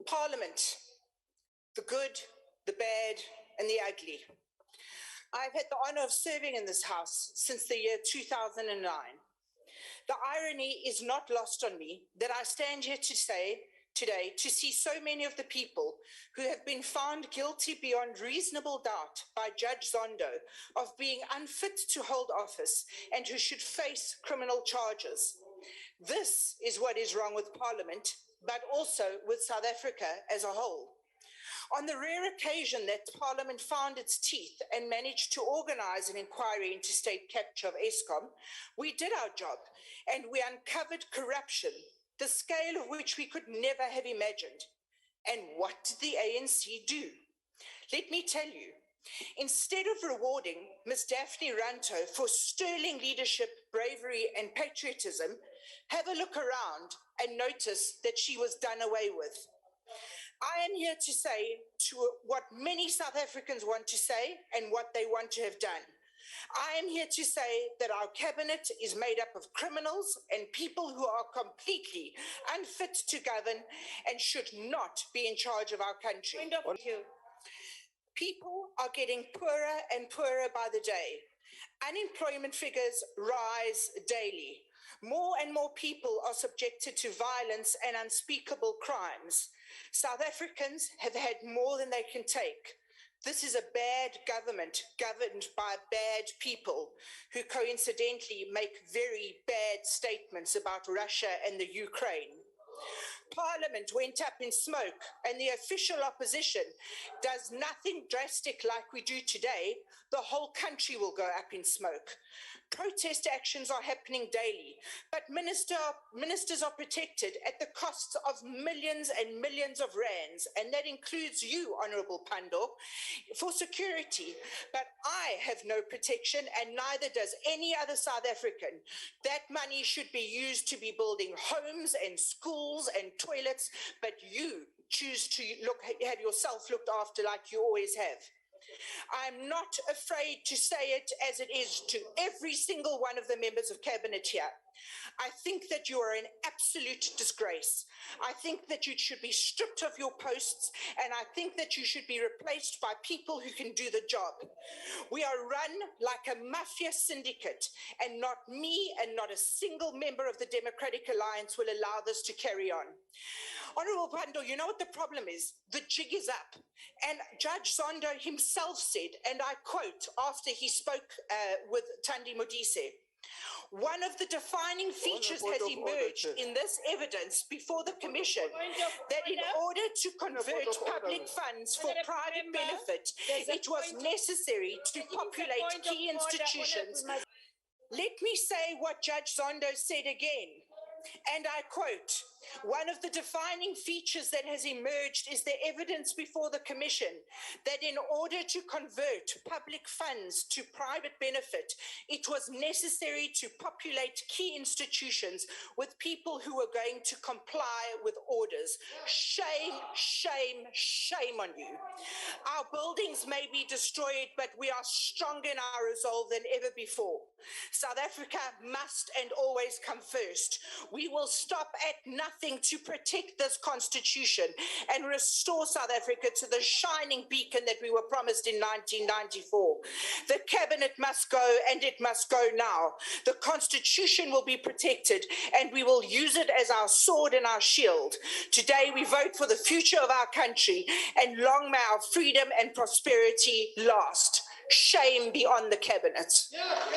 Parliament, the good, the bad, and the ugly. I've had the honor of serving in this House since the year 2009. The irony is not lost on me that I stand here today to see so many of the people who have been found guilty beyond reasonable doubt by Judge Zondo of being unfit to hold office and who should face criminal charges. This is what is wrong with Parliament, but also with South Africa as a whole. On the rare occasion that Parliament found its teeth and managed to organise an inquiry into state capture of Eskom, we did our job and we uncovered corruption, the scale of which we could never have imagined. And what did the ANC do? Let me tell you, instead of rewarding Ms. Daphne Ranto for sterling leadership, bravery and patriotism, have a look around and notice that she was done away with. I am here to say what many South Africans want to say and what they want to have done. I am here to say that our cabinet is made up of criminals and people who are completely unfit to govern and should not be in charge of our country. People are getting poorer and poorer by the day. Unemployment figures rise daily. More and more people are subjected to violence and unspeakable crimes. South Africans have had more than they can take. This is a bad government governed by bad people who coincidentally make very bad statements about Russia and the Ukraine. Parliament went up in smoke and the official opposition does nothing drastic like we do today, the whole country will go up in smoke. Protest actions are happening daily, but ministers are protected at the costs of millions and millions of rands, and that includes you, Honourable Pandor, for security. But I have no protection, and neither does any other South African. That money should be used to be building homes and schools and toilets, but you choose to have yourself looked after like you always have. I'm not afraid to say it as it is to every single one of the members of Cabinet here. I think that you are an absolute disgrace. I think that you should be stripped of your posts, and I think that you should be replaced by people who can do the job. We are run like a mafia syndicate, and not me and not a single member of the Democratic Alliance will allow this to carry on. Honourable Pandor, you know what the problem is? The jig is up. And Judge Zondo himself said, and I quote after he spoke with Thandi Modise, one of the defining features has emerged in this evidence before the Commission that in order to convert public funds for private benefit, it was necessary to populate key institutions. Let me say what Judge Zondo said again, and I quote, one of the defining features that has emerged is the evidence before the Commission that in order to convert public funds to private benefit, it was necessary to populate key institutions with people who were going to comply with orders. Shame, shame, shame on you. Our buildings may be destroyed, but we are stronger in our resolve than ever before. South Africa must and always come first. We will stop at nothing to protect this constitution and restore South Africa to the shining beacon that we were promised in 1994. The cabinet must go, and it must go now. The constitution will be protected, and we will use it as our sword and our shield. Today we vote for the future of our country, and long may our freedom and prosperity last. Shame be on the cabinet.